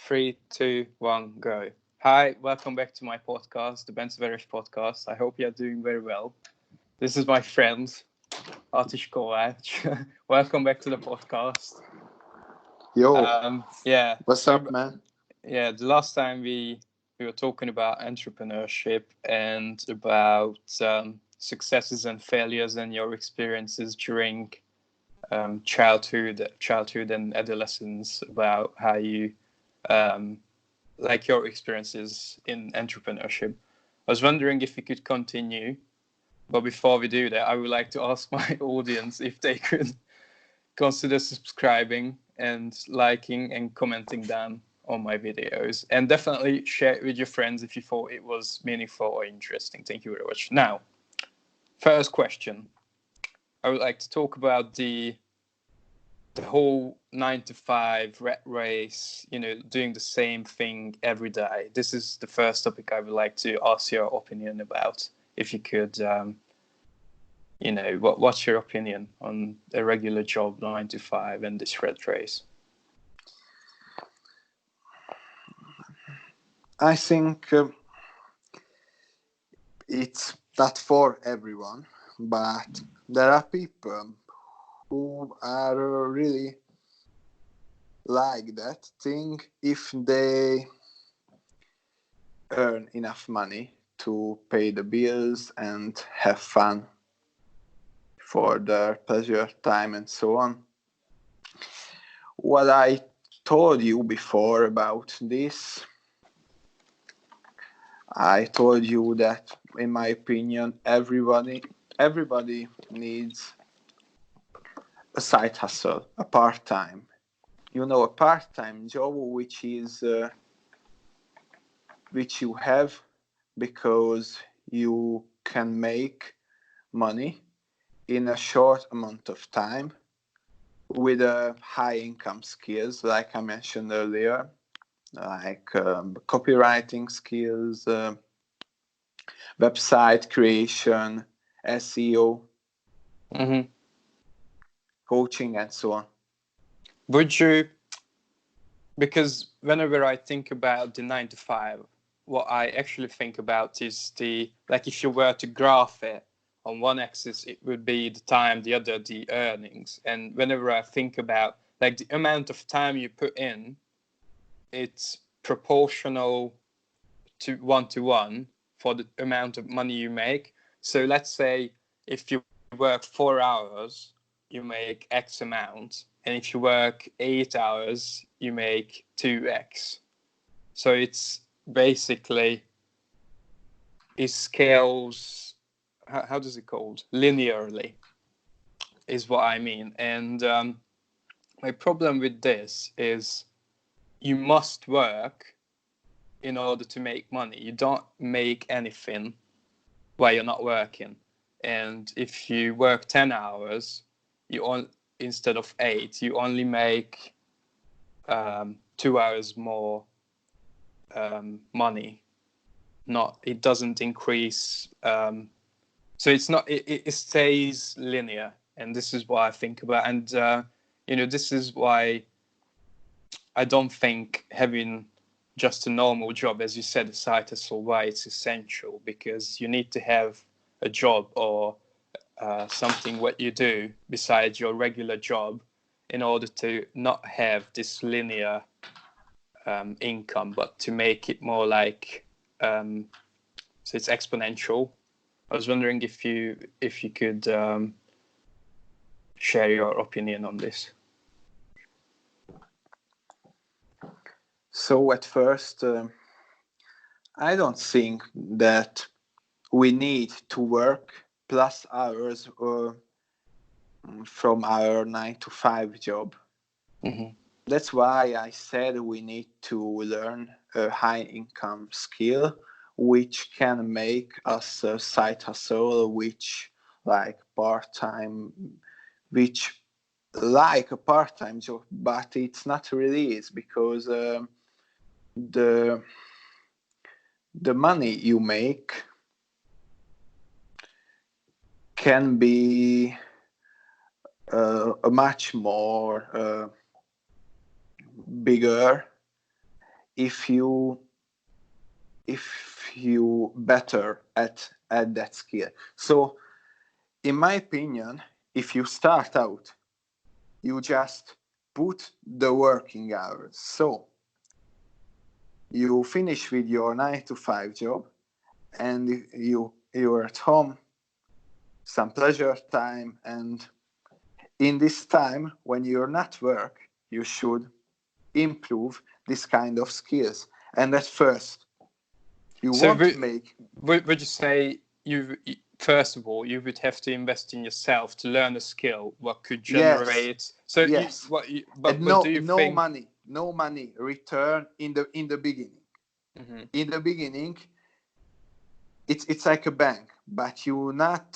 Three, two, one, go. Hi, welcome back to my podcast, the Bence podcast. I hope you're doing very well. This is my friend, Atis Kovacs. Welcome back to the podcast. Yo, Yeah, what's up, man? the last time we were talking about entrepreneurship and about successes and failures and your experiences during childhood and adolescence, about how you like your experiences in entrepreneurship. I was wondering if we could continue, but before we do that, I would like to ask my audience if they could consider subscribing and liking and commenting down on my videos, and definitely share it with your friends if you thought it was meaningful or interesting. Thank you very much. Now, first question. I would like to talk about the whole 9 to 5 rat race, doing the same thing every day. This is the first topic I would like to ask your opinion about. If you could, what's your opinion on a regular job, 9 to 5, and this rat race? I think it's not for everyone, but there are people who are really like that thing if they earn enough money to pay the bills and have fun for their pleasure time and so on. What I told you before about this, I told you that, in my opinion, everybody needs a side hustle, a part-time. A part-time job which you have because you can make money in a short amount of time with high income skills, like I mentioned earlier, like copywriting skills, website creation, SEO, coaching, and so on. Would you, because whenever I think about the 9 to 5, what I actually think about is if you were to graph it, on one axis it would be the time, the other the earnings. And whenever I think about the amount of time you put in, it's proportional to 1 for the amount of money you make. So let's say if you work 4 hours, you make X amount, and if you work 8 hours, you make 2x. So it's basically, it scales, how does it called? Linearly is what I mean. And my problem with this is you must work in order to make money. You don't make anything while you're not working. And if you work 10 hours, instead of 8, you only make 2 hours more money. It doesn't increase. So it's not. It stays linear, and this is what I think about. And this is why I don't think having just a normal job, as you said, a side hustle, why it's essential, because you need to have a job or something what you do besides your regular job in order to not have this linear income, but to make it more like so it's exponential. I was wondering if you could share your opinion on this. So at first, I don't think that we need to work plus hours from our 9 to 5 job. Mm-hmm. That's why I said we need to learn a high income skill which can make us a side hustle, which like part-time, which like a part-time job, but it's not really is, because the money you make can be a much more bigger if you better at that skill. So in my opinion, if you start out, you just put the working hours. So you finish with your 9 to 5 job, and you're at home, some pleasure time, and in this time when you're not work, you should improve this kind of skills. And at first, you So won't make. would you say first of all you would have to invest in yourself to learn a skill what could Yes, generate? So yes, but and do you no think? money, no money return in the beginning. Mm-hmm. In the beginning, it's like a bank, but you not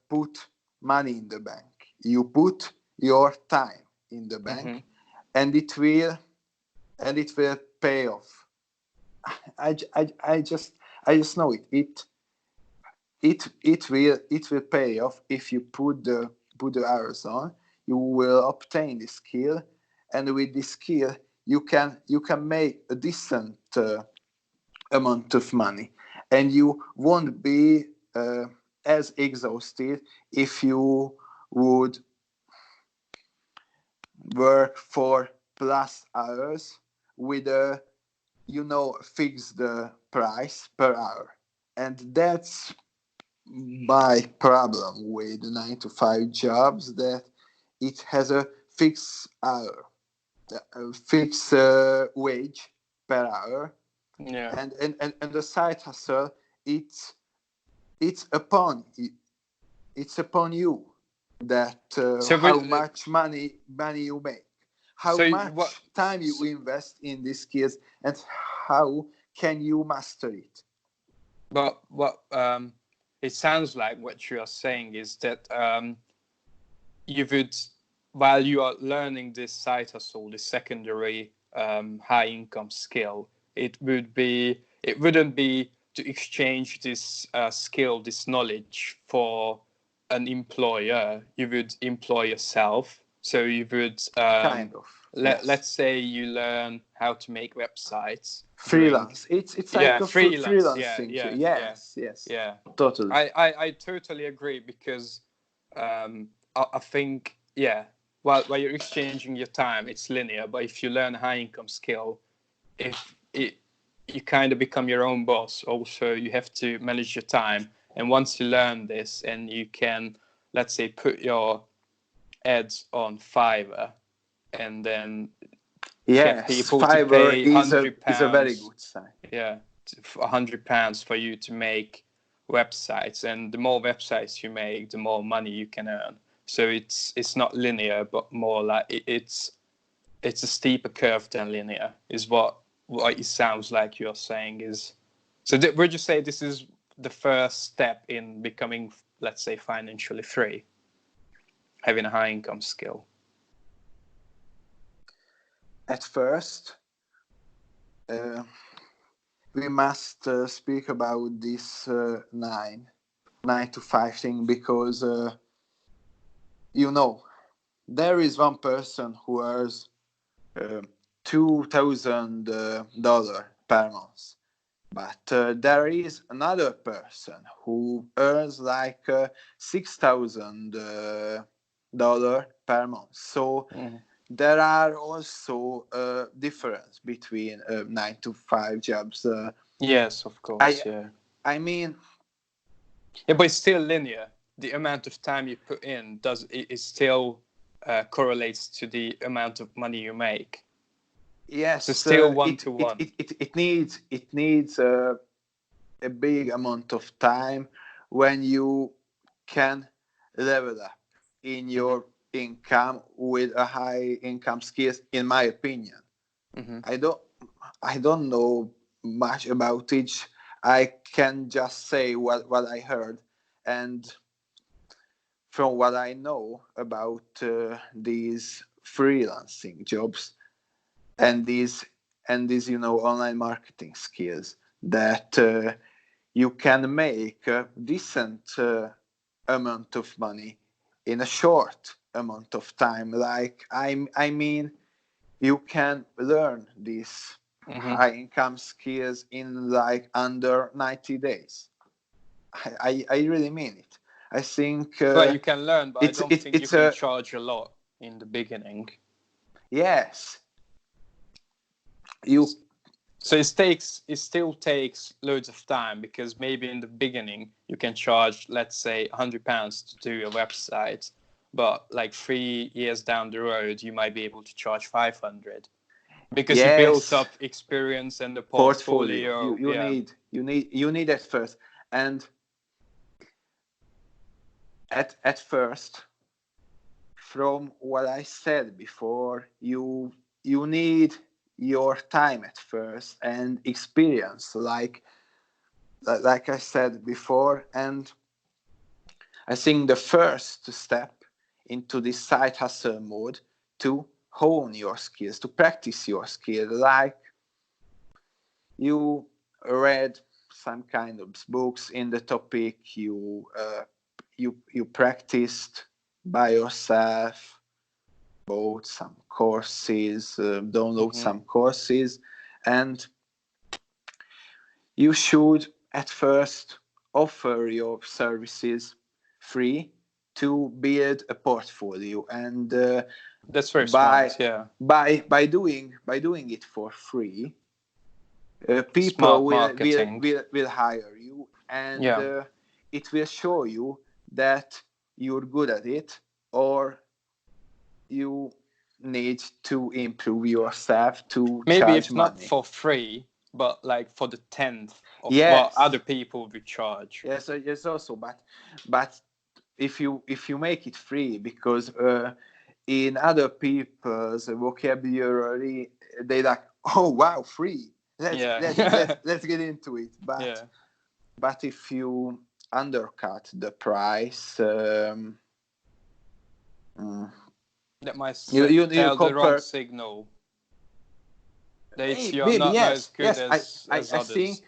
put money in the bank. You put your time in the bank, Mm-hmm. and it will pay off. I just know it. It will pay off if you put the hours on. You will obtain the skill, and with this skill, you can make a decent amount of money, and you won't be as exhausted if you would work for plus hours with a fixed price per hour. And that's my problem with 9 to 5 jobs, that it has a fixed hour, a fixed wage per hour. Yeah. And the side hustle, it's it's upon it's upon you that So how much money you make, how so what? much time you invest in these skills, and how can you master it. But what it sounds like what you are saying is that you would, while you are learning this side hustle, this secondary high income skill, it wouldn't be to exchange this skill, this knowledge for an employer. You would employ yourself. So you would Kind of, yes. let's say you learn how to make websites during. Freelance, it's like Yeah, a freelance. freelancing. Yeah. Yes, yes, Yeah. totally. I totally agree because I think, yeah, while you're exchanging your time, it's linear. But if you learn a high income skill, if it you kind of become your own boss. Also, you have to manage your time. And once you learn this, and you can, let's say, put your ads on Fiverr, and then get Yes, people to Fiverr pay is a very £100. good sign. Yeah, £100 for you to make websites, and the more websites you make, the more money you can earn. So it's not linear, but more like it's a steeper curve than linear. Is what it sounds like you're saying is. So would you say this is the first step in becoming, let's say, financially free, having a high income skill? At first, we must speak about this 9 to 5 thing, because there is one person who earns $2,000 per month, but there is another person who earns like $6,000 per month. So there are also difference between 9 to 5 jobs. Yes, of course. I mean, Yeah, but it's still linear. The amount of time you put in it still correlates to the amount of money you make. yes, So still one to one. it needs a big amount of time when you can level up in your income with a high income skills, in my opinion. Mm-hmm. I don't know much about it. I can just say what I heard, and from what I know about these freelancing jobs, and these online marketing skills, that you can make a decent amount of money in a short amount of time. Like I mean, you can learn this high income skills in like under 90 days. I really mean it. I think Well, you can learn, but I it's don't think you it's can a charge a lot in the beginning. yes. You So it still takes loads of time, because maybe in the beginning you can charge, let's say, £100 to do a website, but like 3 years down the road you might be able to charge 500 because you built yes, up experience and the portfolio. portfolio. Yeah. You need at first, and at first, from what I said before, you need your time at first and experience, like I said before. And I think the first step into this side hustle mode to hone your skills, to practice your skills, like you read some kind of books in the topic, you practiced by yourself, bought some courses, download some courses, and you should at first offer your services free to build a portfolio. And That's very smart. Yeah. by doing it for free, people Smart marketing. will hire you, and Yeah. it will show you that you're good at it, or you need to improve yourself to Maybe charge if not money. for free, but like for the tenth of what Yes, other people would charge. yes, also, but if you make it free, because in other people's vocabulary they like, oh wow, free, Yeah. let's get into it. Yeah. But if you undercut the price, That might you tell the wrong compare. signal. That you're Maybe not as yes, good as I others. think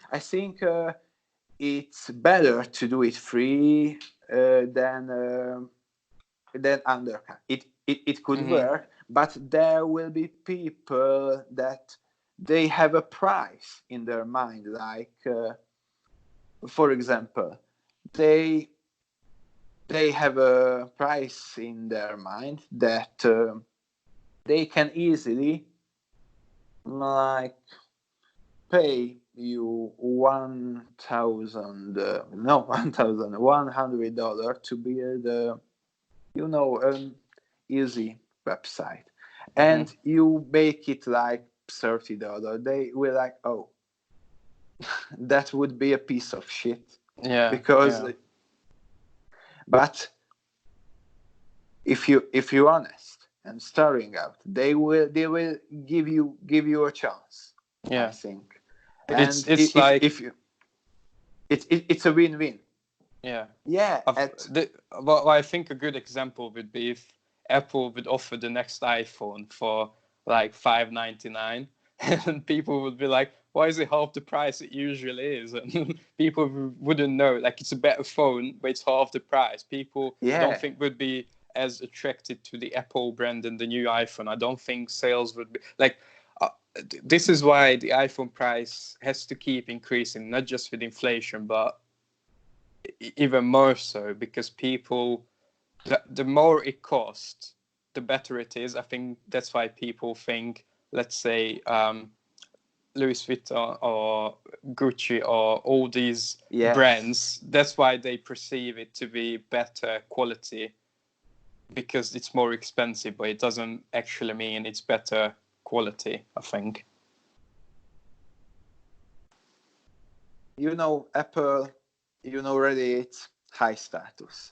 it's better to do it free than undercut. It could work, but there will be people that they have a price in their mind, like for example, they have a price in their mind that they can easily, like, pay you $1,100 to build an easy website, and you make it like $30. They will like, oh, that would be a piece of shit. Yeah. Because but if you're honest and starting out, they will give you a chance, I Yeah. think. It's And like, if you it's a win-win. yeah. Yeah. What I think a good example would be if Apple would offer the next iPhone for like $599, and people would be like, "Why is it half the price it usually is?" And people wouldn't know. Like, it's a better phone, but it's half the price. People, I don't Yeah. think, would be as attracted to the Apple brand and the new iPhone. I don't think sales would be like. This is why the iPhone price has to keep increasing, not just with inflation, but even more so, because people, the more it costs, the better it is. I think that's why people think, let's say, Louis Vuitton or Gucci or all these Yes. brands, that's why they perceive it to be better quality, because it's more expensive, but it doesn't actually mean it's better quality, I think. Apple, already it's high status.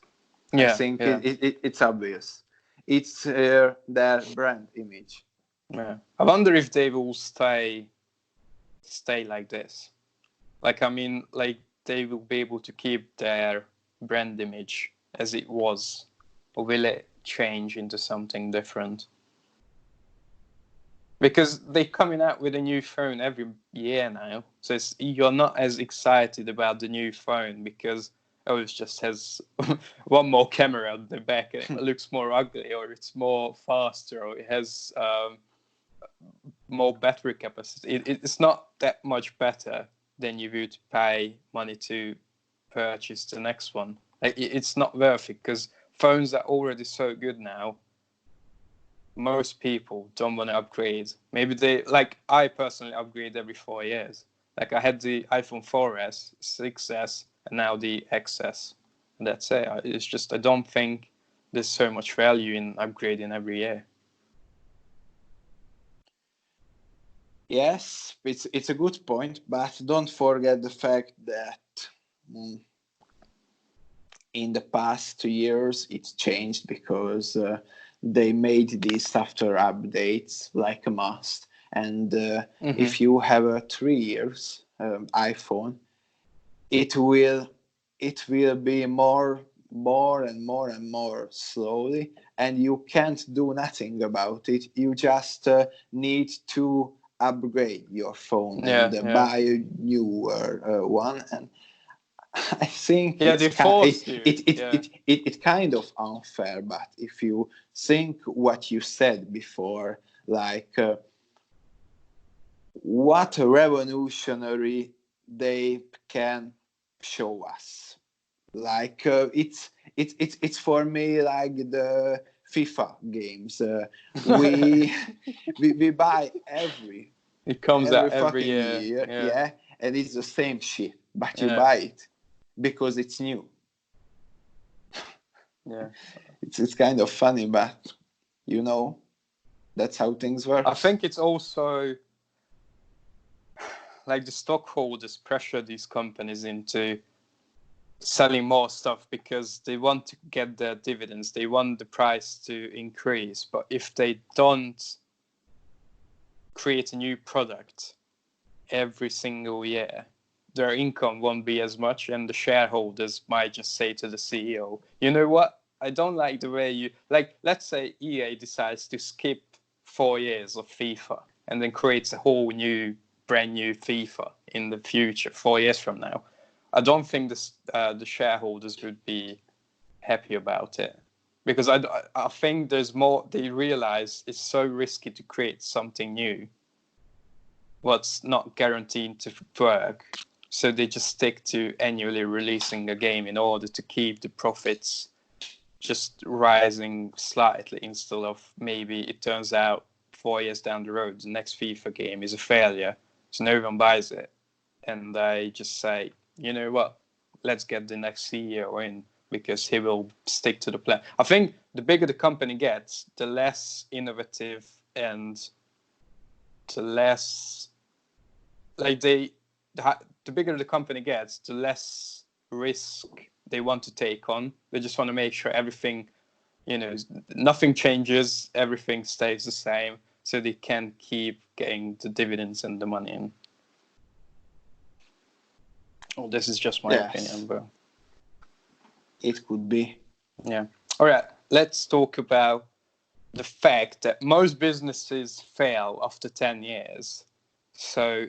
I Yeah, think yeah, it's obvious. It's their brand image. yeah. I wonder if they will stay like this. Like, I mean, like, they will be able to keep their brand image as it was, or will it change into something different? Because they're coming out with a new phone every year now, so you're not as excited about the new phone because, oh, it just has one more camera at the back and it looks more ugly, or it's more faster, or it has more battery capacity. It's not that much better than you would pay money to purchase the next one. Like, it's not worth it because phones are already so good now. Most people don't want to upgrade. Maybe I personally upgrade every 4 years. Like, I had the iPhone 4S, 6S, and now the XS. And that's it. It's just, I don't think there's so much value in upgrading every year. Yes, it's a good point, but don't forget the fact that in the past 2 years it's changed because they made these software updates like a must. And if you have a 3 years iPhone, it will be more and more slowly, and you can't do nothing about it. You just need to upgrade your phone and buy a newer one. And I think it's kind of unfair. But if you think what you said before, like what a revolutionary they can show us, like it's for me like the FIFA games. We buy it comes out every fucking year. yeah, and it's the same shit, but you buy it because it's new. Yeah, it's kind of funny, but that's how things work. I think it's also like the stockholders pressure these companies into selling more stuff because they want to get their dividends. They want the price to increase. But if they don't create a new product every single year, their income won't be as much, and the shareholders might just say to the CEO, you know what, I don't like the way you, like, let's say EA decides to skip 4 years of FIFA and then creates a whole new, brand new FIFA in the future, 4 years from now. I don't think the shareholders would be happy about it, because I think there's more. They realize it's so risky to create something new, what's not guaranteed to work. So they just stick to annually releasing a game in order to keep the profits just rising slightly, instead of maybe it turns out 4 years down the road the next FIFA game is a failure, so no one buys it, and they just say, you know what, let's get the next CEO in because he will stick to the plan. I think the bigger the company gets, the less innovative and the less, like, the bigger the company gets, the less risk they want to take on. They just want to make sure everything, nothing changes, everything stays the same, so they can keep getting the dividends and the money in. Oh, this is just my opinion, but it could be. Yeah. All right. Let's talk about the fact that most businesses fail after 10 years. So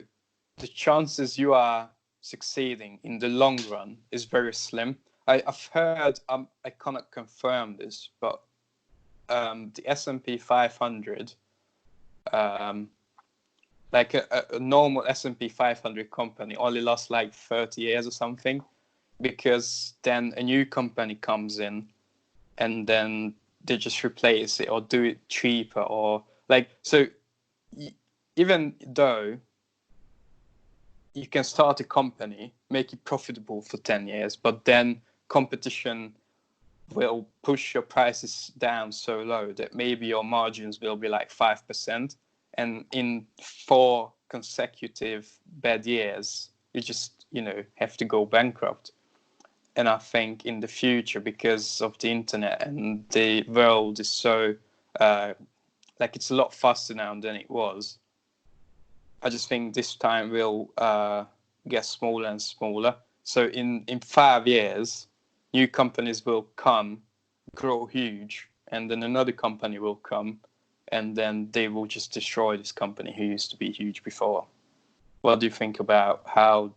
the chances you are succeeding in the long run is very slim. I've heard, I cannot confirm this, but the S&P 500, like a normal S&P 500 company only lasts like 30 years or something, because then a new company comes in and then they just replace it or do it cheaper, or like, so even though you can start a company, make it profitable for 10 years, but then competition will push your prices down so low that maybe your margins will be like 5%. And in 4 consecutive bad years, you just, have to go bankrupt. And I think in the future, because of the internet and the world is so, it's a lot faster now than it was, I just think this time will get smaller and smaller. So in 5 years, new companies will come, grow huge, and then another company will come, and then they will just destroy this company who used to be huge before. What do you think about how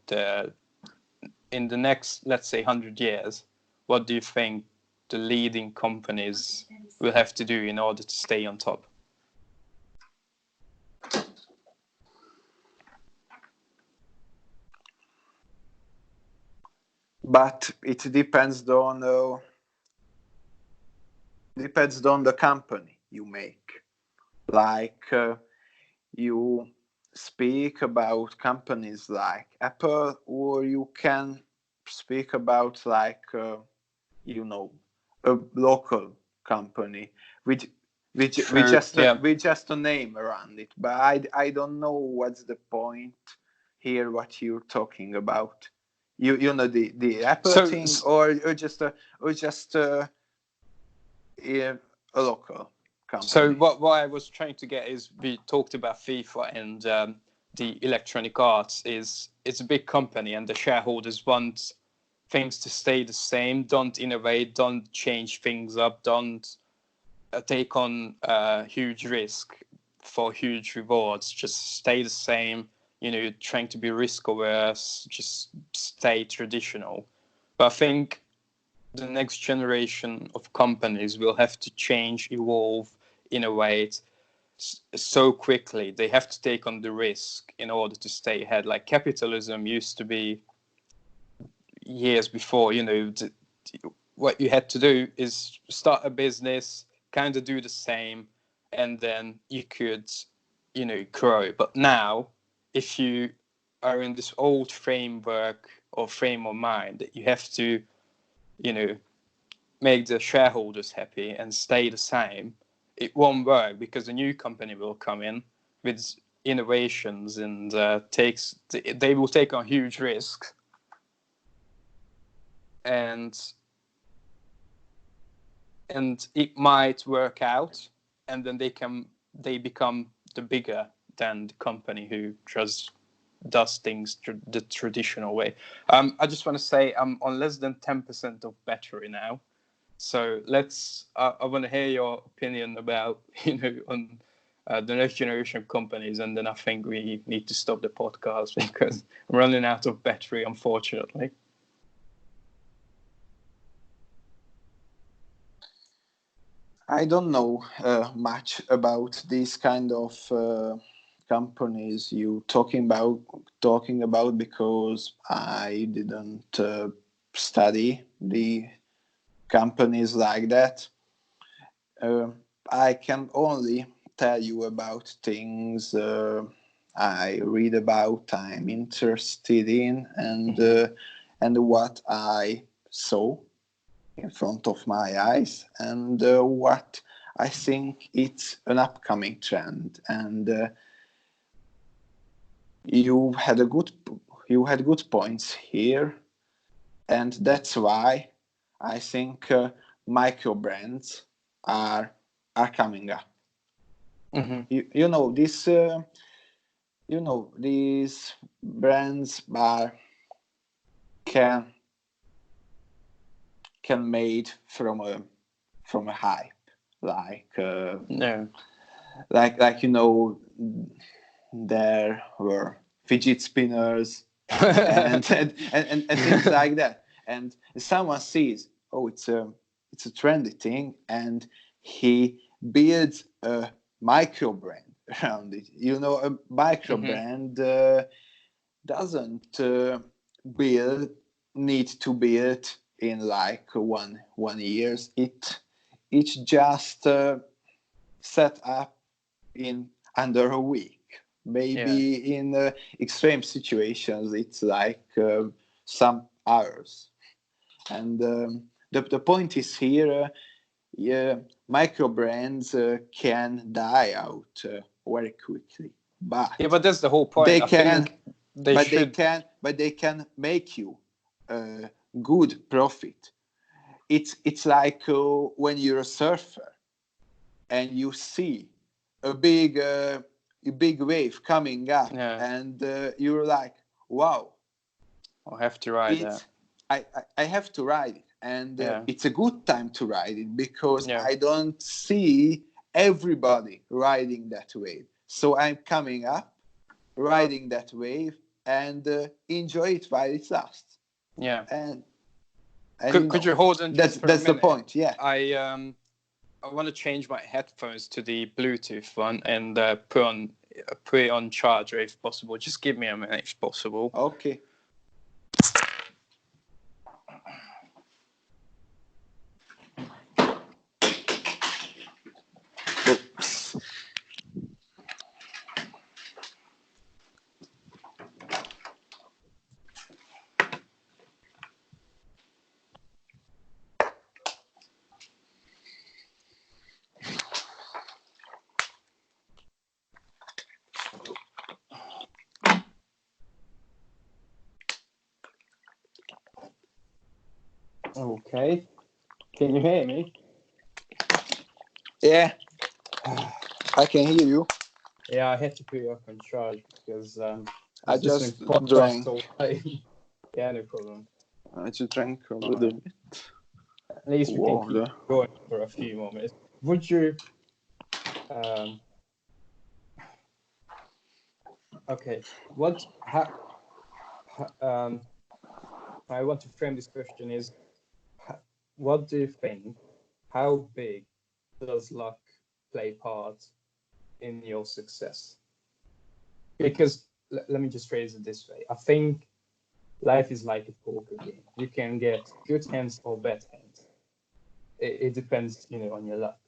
in the next, let's say, 100 years, what do you think the leading companies will have to do in order to stay on top? but it depends on the company you make. Like you speak about companies like Apple, or you can speak about like a local company with True. Yeah. with just a name around it. But I don't know what's the point here. What you're talking about? You know the Apple So, thing, or just a local so company. what I was trying to get is, we talked about FIFA and the Electronic Arts is, it's a big company and the shareholders want things to stay the same. Don't innovate. Don't change things up. Don't take on huge risk for huge rewards. Just stay the same. Trying to be risk averse. Just stay traditional. But I think the next generation of companies will have to change, evolve, innovate so quickly. They have to take on the risk in order to stay ahead. Like capitalism used to be years before, what you had to do is start a business, kind of do the same, and then you could, grow. But now, if you are in this old framework or frame of mind that you have to, make the shareholders happy and stay the same, it won't work, because a new company will come in with innovations and they will take on huge risks, and it might work out, and then they become the bigger than the company who just does things the traditional way. I just want to say I'm on less than 10% of battery now. So I want to hear your opinion about, on the next generation of companies, and then I think we need to stop the podcast because I'm running out of battery, unfortunately. I don't know much about these kind of companies you talking about because I didn't study the companies like that. I can only tell you about things I read about, I'm interested in, and what I saw in front of my eyes, and what I think it's an upcoming trend. And you had good points here, and that's why I think micro brands are coming up. Mm-hmm. These brands are can made from a hype, like No. There were fidget spinners and things like that, and someone sees, oh, it's a trendy thing, and he builds a micro brand around it. A micro Mm-hmm. brand doesn't need to build in like one years. It's just set up in under a week. Maybe Yeah. in extreme situations, it's like some hours. And the point is here, micro brands can die out very quickly, but But that's the whole point. they I can, think they should. but they can make you good profit. It's like when you're a surfer and you see a big wave coming up, Yeah. and you're like, wow, I'll have to ride that. I have to ride it, and Yeah. it's a good time to ride it because Yeah. I don't see everybody riding that wave. So I'm coming up, riding that wave, and enjoy it while it lasts. Yeah. And Could you hold on just for a that's the minute? point. Yeah. I want to change my headphones to the Bluetooth one and put it on charger if possible. Just give me a minute if possible. Okay. Okay. Can you hear me? Yeah, I can hear you. Yeah, I had to put you up on charge because I I was listening just to podcasts drank. all day. Yeah, no problem. I just drank a little bit. At least we can keep Water. going for a few more minutes. Would you? Okay. What? I want to frame this question is, what do you think? How big does luck play part in your success? Because let me just phrase it this way. I think life is like a poker game. You can get good hands or bad hands. It depends, on your luck.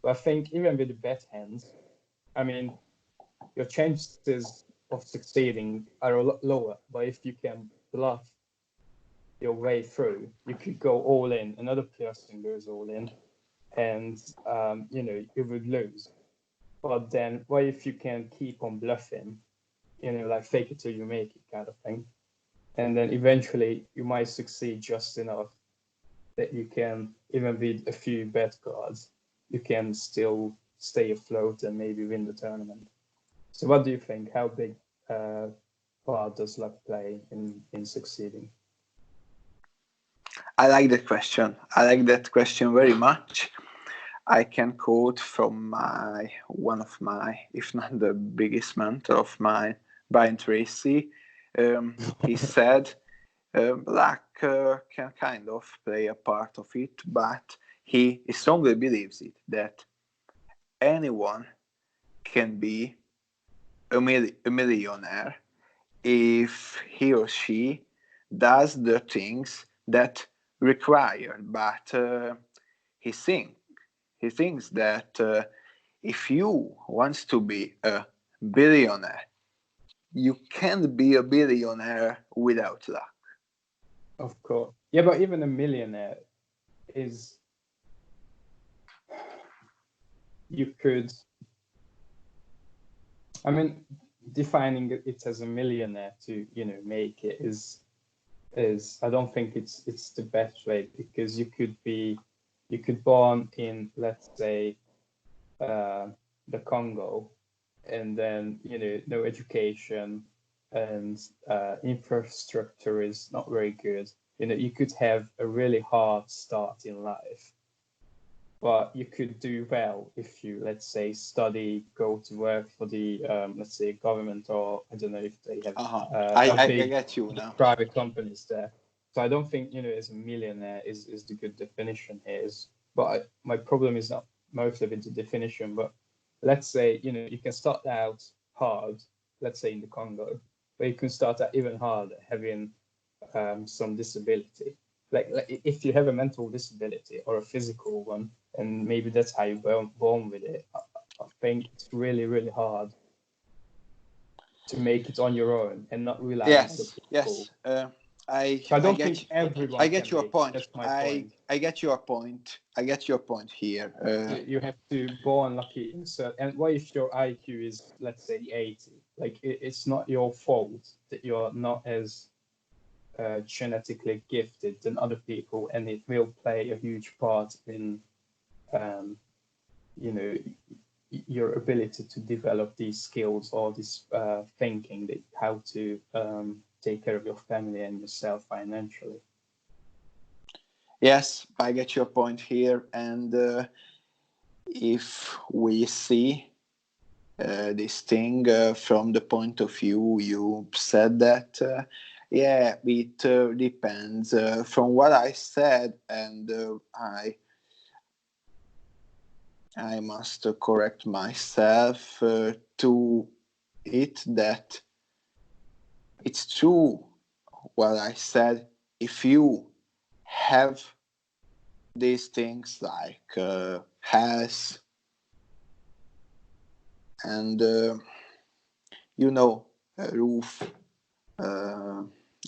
But I think even with the bad hands, I mean, your chances of succeeding are a lot lower. But if you can bluff your way through, you could go all in. Another person goes all in, and you would lose. But then, what if you can keep on bluffing? Like fake it till you make it kind of thing. And then eventually you might succeed just enough that you can, even with a few bad cards, you can still stay afloat and maybe win the tournament. So what do you think? How big part does luck play in succeeding? I like that question. I like that question very much. I can quote from one of my, if not the biggest mentor of mine, Brian Tracy. He said, luck can kind of play a part of it, but he strongly believes it, that anyone can be a millionaire if he or she does the things that required. But he thinks that if you want to be a billionaire, you can't be a billionaire without luck. Of course. Yeah, but even a millionaire is, you could, I mean, defining it as a millionaire to, make it is I don't think it's the best way, because you could born in, let's say, the Congo, and then no education, and infrastructure is not very good. You could have a really hard start in life, but you could do well if you, let's say, study, go to work for the let's say government, or I don't know if they have I get you now. Private companies there. So I don't think as a millionaire is the good definition here. But my problem is not mostly with the definition, but let's say you can start out hard, let's say in the Congo, but you can start out even harder having some disability. Like if you have a mental disability or a physical one, and maybe that's how you're born with it, I think it's really, really hard to make it on your own and not rely on other people. Yes. I don't think everyone. I get your point. That's my point. I get your point. I get your point here. You have to born lucky insert. And what if your IQ is, let's say, 80? Like it's not your fault that you're not as genetically gifted than other people, and it will play a huge part in your ability to develop these skills or this thinking, that how to take care of your family and yourself financially. Yes, I get your point here. And if we see this thing from the point of view you said that, it depends. From what I said, and I must correct myself to it, that it's true what I said. If you have these things like health and a roof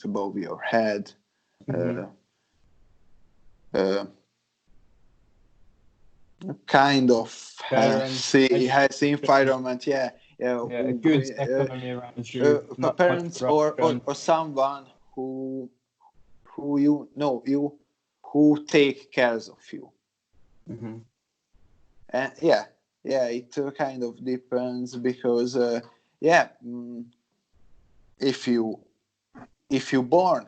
above your head, kind of healthy environment, a good economy around you, not parents or someone who who take cares of you. Mm-hmm. And it kind of depends, because if you born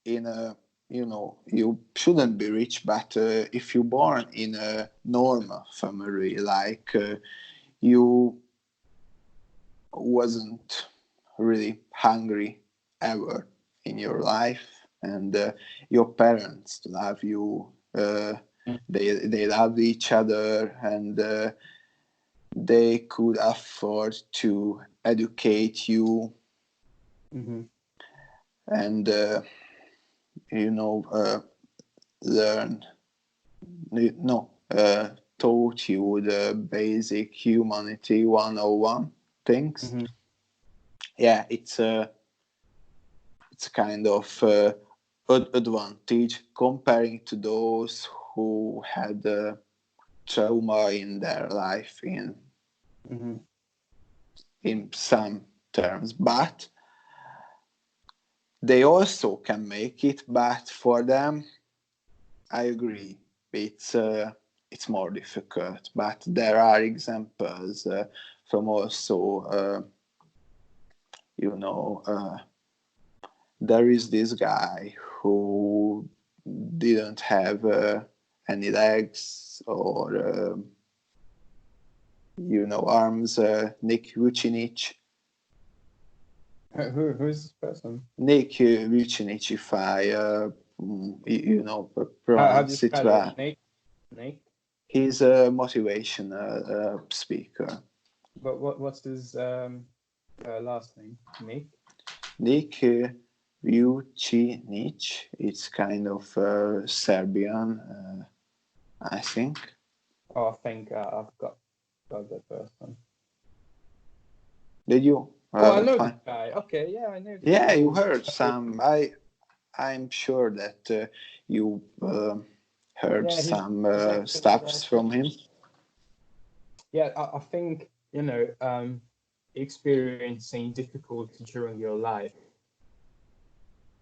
in a, you shouldn't be rich, but if you born in a normal family, like you wasn't really hungry ever in your life, and your parents love you, they loved each other, and they could afford to educate you, Mm-hmm. and learn no taught you the basic humanity 101 things. Mm-hmm. It's a kind of advantage comparing to those who had trauma in their life Mm-hmm. in some terms, but they also can make it. But for them, I agree, it's more difficult. But there are examples from also there is this guy who didn't have any legs or arms, Nick Vucinic. Who's this person? Nick Vucinic, if I How do you pronounce it spell well. it? Nick? He's a motivational speaker. But what's his last name? Nick? Nick Vucinic. It's kind of Serbian, I think. Oh, I think I've got that person. Did you? Oh, I know this guy. Okay, yeah, I know. Yeah, you heard some. I'm sure that you heard some stuffs from him. Yeah, I think experiencing difficulty during your life.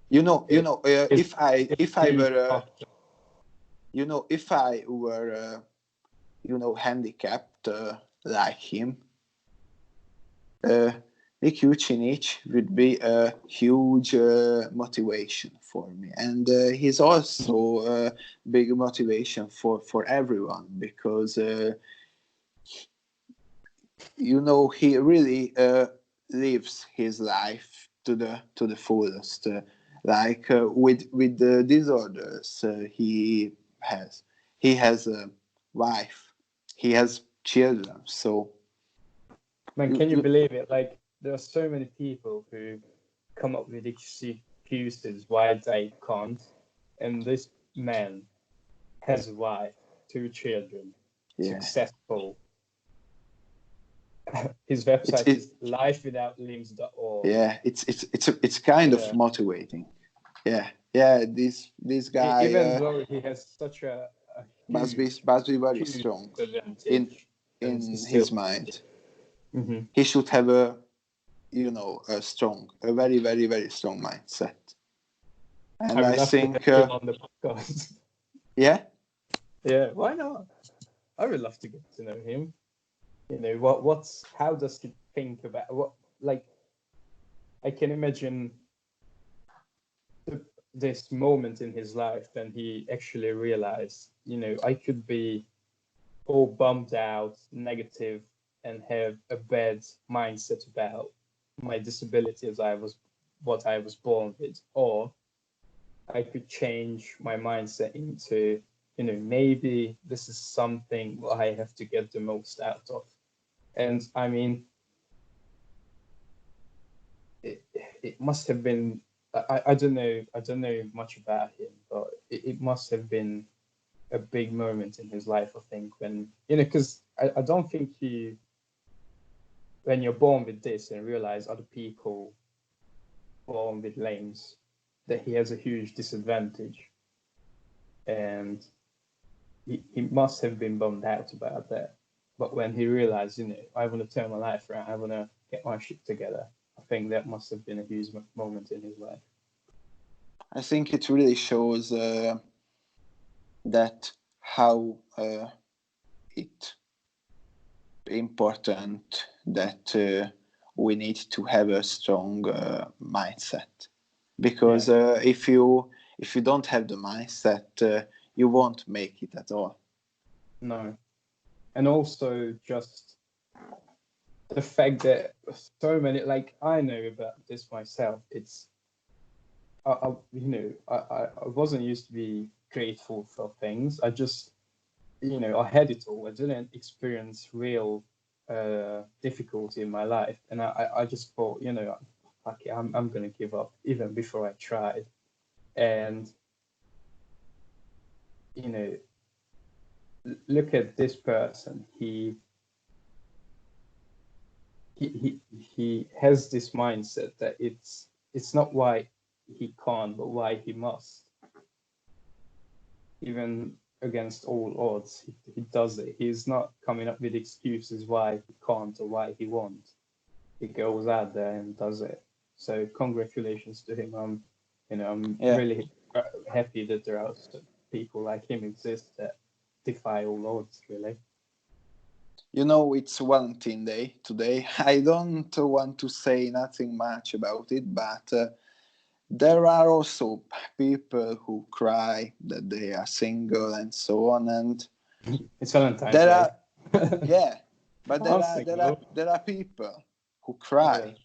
If I were handicapped like him, Nick Vucinic would be a huge motivation for me, and he's also a big motivation for everyone, because he really lives his life to the fullest. With the disorders he has a wife, he has children, so. Man, can you believe it? Like, there are so many people who come up with excuses why they can't, and this man has a wife, 2 children, successful. His website is lifewithoutlimbs.org. Yeah, it's kind of motivating. Yeah, this guy, even though he has such a must be very strong in his mind. Mm-hmm. He should have a very, very, very strong mindset. And I think him on the podcast. Yeah, why not? I would love to get to know him. How does he think about what? Like, I can imagine this moment in his life when he actually realized, I could be all bummed out, negative, and have a bad mindset about my disability as what I was born with, or I could change my mindset into, maybe this is something I have to get the most out of. And I mean, it must have been, I don't know much about him, but it must have been a big moment in his life, I think, when, because I don't think when you're born with this and realize other people born with lames, that he has a huge disadvantage. And he must have been bummed out about that. But when he realized, I want to turn my life around, I want to get my shit together, I think that must have been a huge moment in his life. I think it really shows that how it important that we need to have a strong mindset, because if you don't have the mindset, you won't make it at all. No. And also just the fact that so many, like I know about this myself, it's, I wasn't used to be grateful for things. I just, I had it all. I didn't experience real difficulty in my life. And I just thought, okay, I'm going to give up even before I tried. And, look at this person. He has this mindset that it's not why he can't, but why he must. Even against all odds, he does it. He's not coming up with excuses why he can't or why he won't. He goes out there and does it. So congratulations to him. I'm really happy that there are people like him exist that defy all odds, really. It's Valentine Day today. I don't want to say nothing much about it, but there are also people who cry that they are single and so on, and it's Valentine's Day. Yeah, but there are people who cry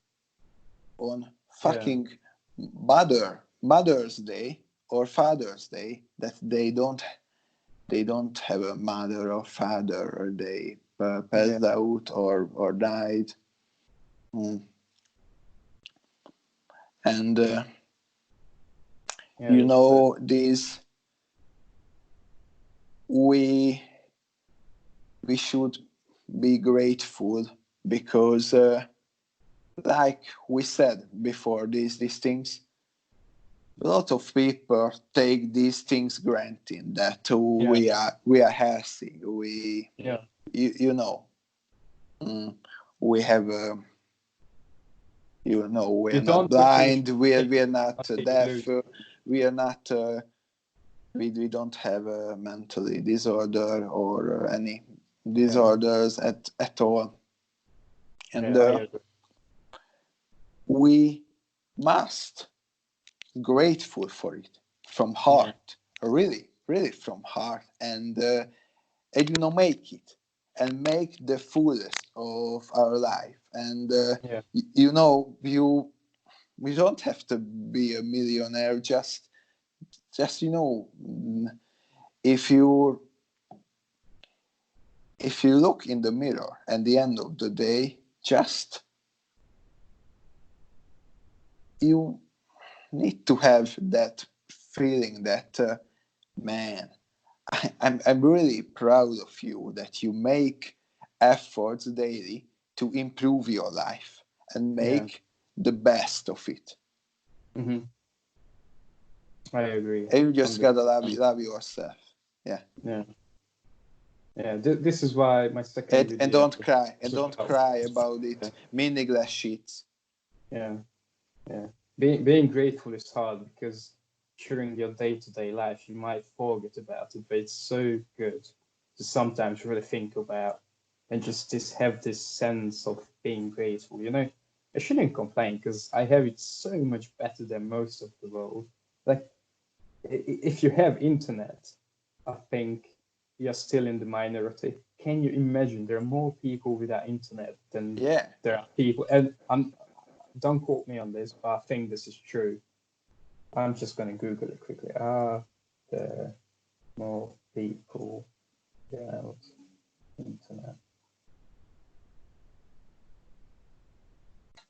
on fucking Mother's Day or Father's Day that they don't have a mother or father, or they passed out or died. And this, we should be grateful, because like we said before, these things, a lot of people take these things granted, that we are healthy, we we have we're not blind, we're not deaf, we are not we don't have a mentally disorder or any disorders at all. And we must grateful for it from heart, really from heart, and make it and make the fullest of our life. And we don't have to be a millionaire, just if you look in the mirror at the end of the day, just you need to have that feeling that man, I'm really proud of you, that you make efforts daily to improve your life and make the best of it. Mm-hmm. I agree. And you just gotta love yourself. This is why my second and don't cry about it. Meaningless shit. Being grateful is hard, because during your day-to-day life you might forget about it, but it's so good to sometimes really think about and just have this sense of being grateful. I shouldn't complain, because I have it so much better than most of the world. Like, if you have internet, I think you're still in the minority. Can you imagine? There are more people without internet than there are people. And don't quote me on this, but I think this is true. I'm just going to Google it quickly. Are there more people without internet?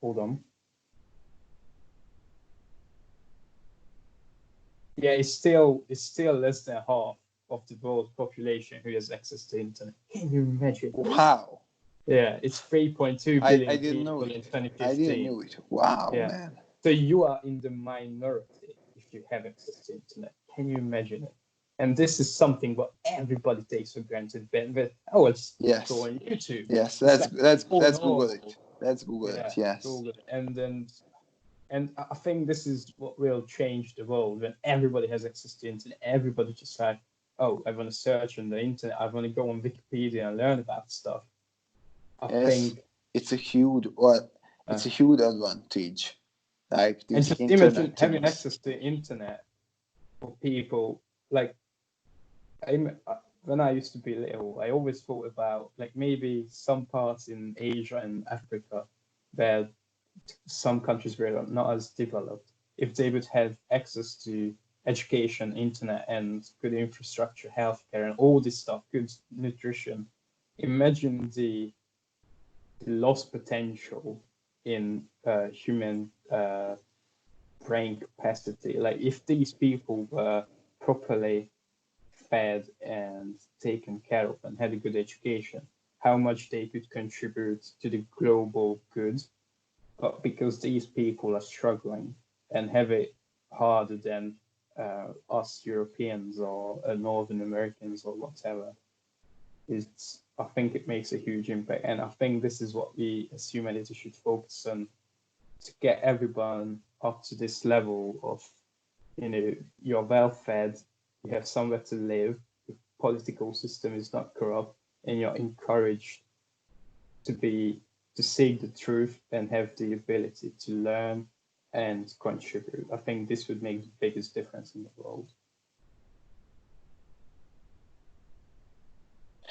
Hold on. Yeah, it's still less than half of the world population who has access to internet. Can you imagine? Wow. Yeah, it's 3.2 billion I didn't people know it. in 2015. I didn't know it. Wow, man. So you are in the minority if you have access to internet. Can you imagine it? And this is something what everybody takes for granted. But it's go on YouTube. Yes, let's Google it. Let's Google it. Yes. Google it. And I think this is what will change the world, when everybody has access to internet. Everybody just like, oh, I want to search on the internet, I want to go on Wikipedia and learn about stuff. I Yes, think, it's a huge well, uh, it's a huge advantage. Like and these just imagine internet having things. access to the internet for people. Like, when I used to be little, I always thought about like maybe some parts in Asia and Africa where some countries were not as developed, if they would have access to education, internet, and good infrastructure, healthcare, and all this stuff, good nutrition. Imagine the lost potential in human brain capacity. Like if these people were properly fed and taken care of and had a good education, how much they could contribute to the global good. But because these people are struggling and have it harder than us Europeans or Northern Americans or whatever, I think it makes a huge impact. And I think this is what we as humanity should focus on, to get everyone up to this level of, you're well fed, you have somewhere to live, the political system is not corrupt, and you're encouraged to seek the truth and have the ability to learn and contribute. I think this would make the biggest difference in the world.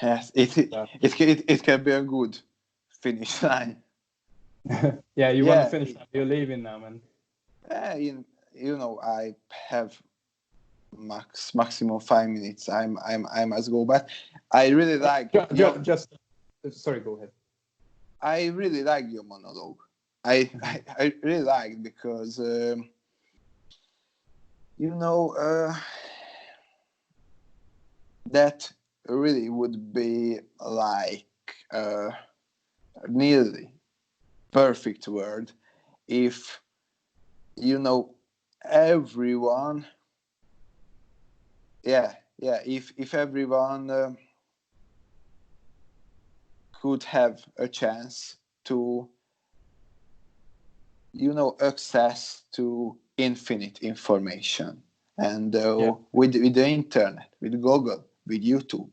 Yes, it can be a good finish line. Yeah, you want to Yeah, finish now? You're leaving now, man. I have maximum 5 minutes. I must go, but I really like Just sorry, go ahead. I really like your monologue. I really like because that really would be like nearly perfect word if everyone if everyone could have a chance to access to infinite information, and with the internet, with Google, with YouTube,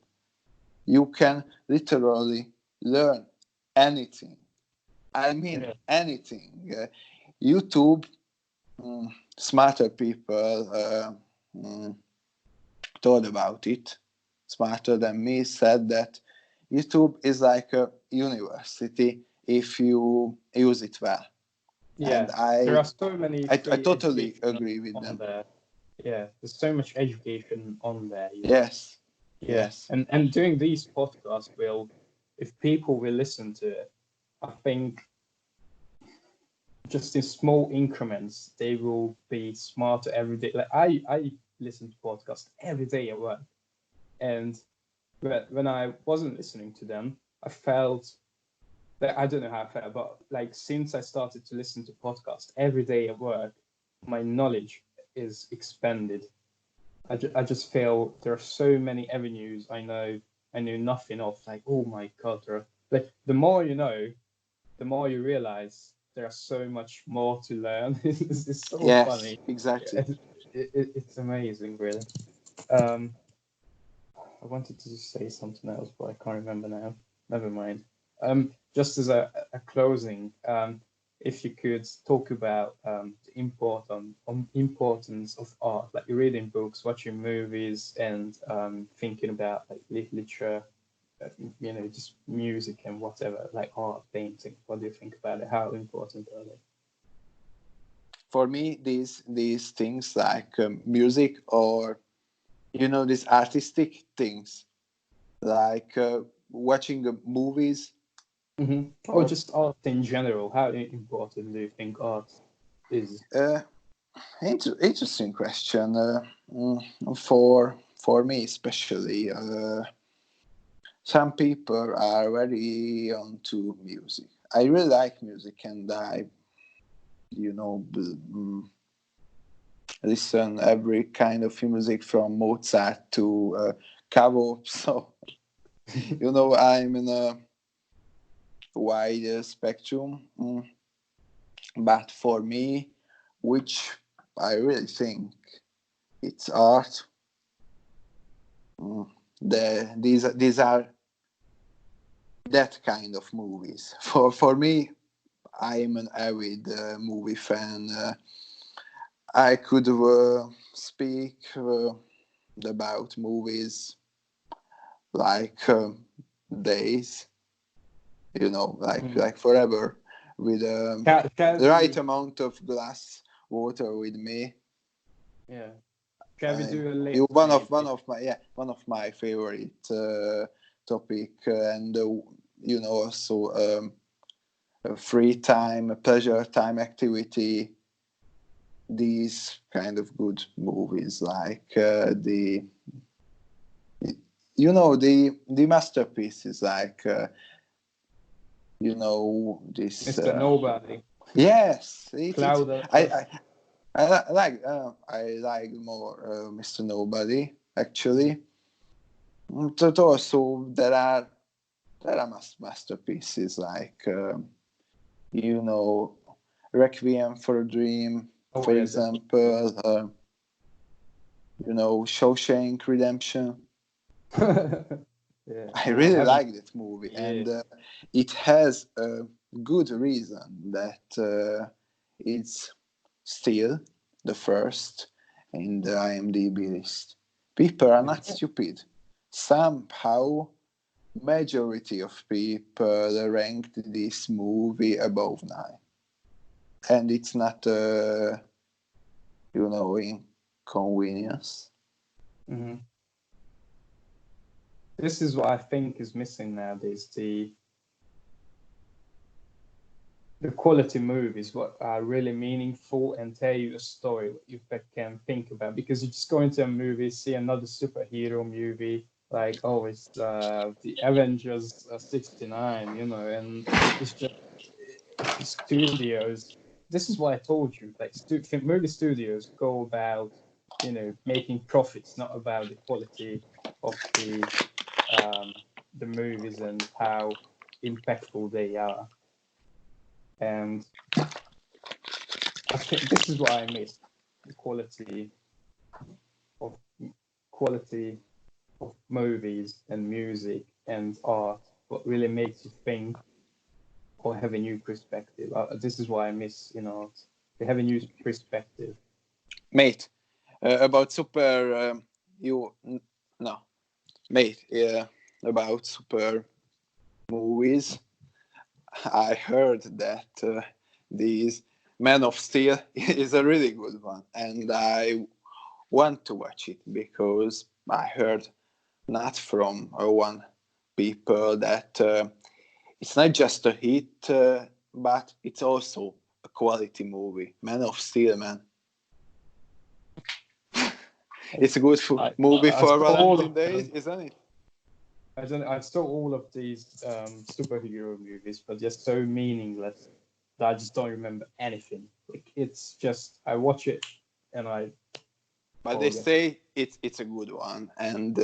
you can literally learn anything. I mean, anything. YouTube, smarter people thought about it, smarter than me, said that YouTube is like a university if you use it well. Yeah, And there are so many I free totally education agree with on them. there. Yeah, there's so much education on there. Yes. Yeah, Yes. and doing these podcasts will, if people will listen to it, I think just in small increments, they will be smarter every day. Like I listen to podcasts every day at work, and when I wasn't listening to them, I felt that, I don't know how I felt, but like since I started to listen to podcasts every day at work, my knowledge is expanded. I just feel there are so many avenues I knew nothing of. Like, oh my God, like the more you know, the more you realize there are so much more to learn. It's so Yes, funny. exactly. It's amazing, really. Um, I wanted to say something else, but I can't remember now. Never mind. Just as a closing, if you could talk about the importance of art, like you're reading books, watching movies, and thinking about like literature, just music and whatever, like art, painting. What do you think about it? How important are they? For me, these things like music, or these artistic things like watching movies, Mm-hmm. Or or just art in general. How important do you think art is? interesting question. For me especially, some people are very onto music. I really like music, and I listen every kind of music from Mozart to Kovacs. So I'm in a wide spectrum. But for me, which I really think it's art, These are that kind of movies. For me, I am an avid movie fan. I could speak about movies like days, like forever, with the right amount of glass water with me. Yeah. Shall we do a list? One of my favorite topic, and also a free time, a pleasure time activity. These kind of good movies, like the masterpieces, like this. Mr. Nobody. Yes, Cloud. I like more Mr. Nobody, actually. But also there are masterpieces like Requiem for a Dream, for example. Shawshank Redemption. Yeah, I really like that movie, and it has a good reason that it's still the first in the IMDb list. People are not stupid. Somehow, majority of people ranked this movie above 9, and it's not inconvenience. Mm-hmm. This is what I think is missing nowadays. The quality movies, what are really meaningful and tell you a story you can think about. Because you just go into a movie, see another superhero movie, like it's the Avengers 69, and it's just studios. This is what I told you. Like movie studios go about, making profits, not about the quality of the movies and how impactful they are. And I think this is what I miss: the quality of movies and music and art. What really makes you think or have a new perspective. This is what I miss in art. They have a new perspective. Mate, about super about super movies, I heard that these Man of Steel is a really good one, and I want to watch it because I heard not from one people that it's not just a hit, but it's also a quality movie. Man of Steel, man. It's a good movie for Valentine's Day, isn't it? I saw all of these superhero movies, but they're so meaningless that I just don't remember anything. Like, it's just I watch it and I. But they say it's a good one, and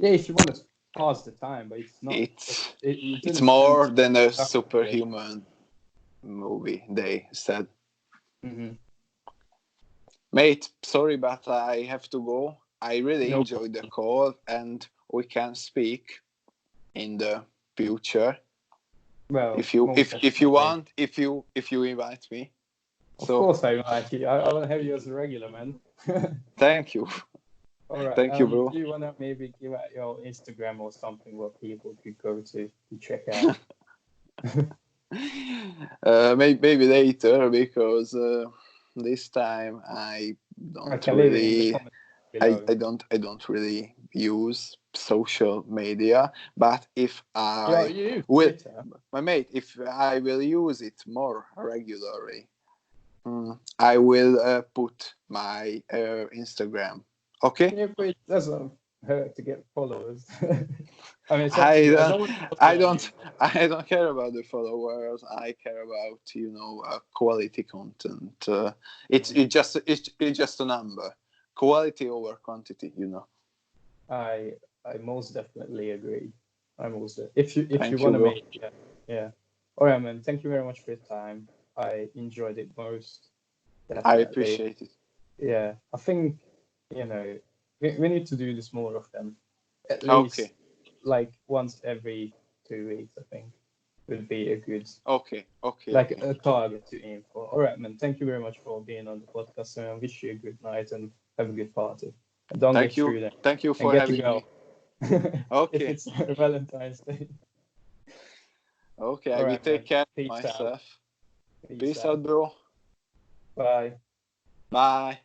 if you want to pass the time, but it's not. It's more than a superhuman movie. They said. Mm-hmm. Mate, sorry, but I have to go. I really enjoyed the call, and we can speak in the future. Well, if you want, if you invite me. Of course I invite you. I want to have you as a regular, man. Thank you. All right. Thank you, bro. Do you want to maybe give out your Instagram or something where people could go to check out? Maybe later, because this time I don't really. I don't really use social media, but if I will, my mate, if I will use it more regularly, I will put my Instagram. Okay. Yeah, but it doesn't hurt to get followers. I mean, I don't care about the followers. I care about quality content. It's just a number. Quality over quantity. I most definitely agree. If you want to make yeah. All right, man. Thank you very much for your time. I enjoyed it most. Definitely. I appreciate it. Yeah, I think we need to do this more often. At least Okay. like once every 2 weeks, I think, would be a good Okay. like a target to aim for. All right, man. Thank you very much for being on the podcast, and I wish you a good night and have a good party. And don't get through them. Thank you And for get to having go. me. If Okay. it's Valentine's Day. Okay, I All will right, man. take care of Peace out. myself. Peace out, bro. Bye. Bye.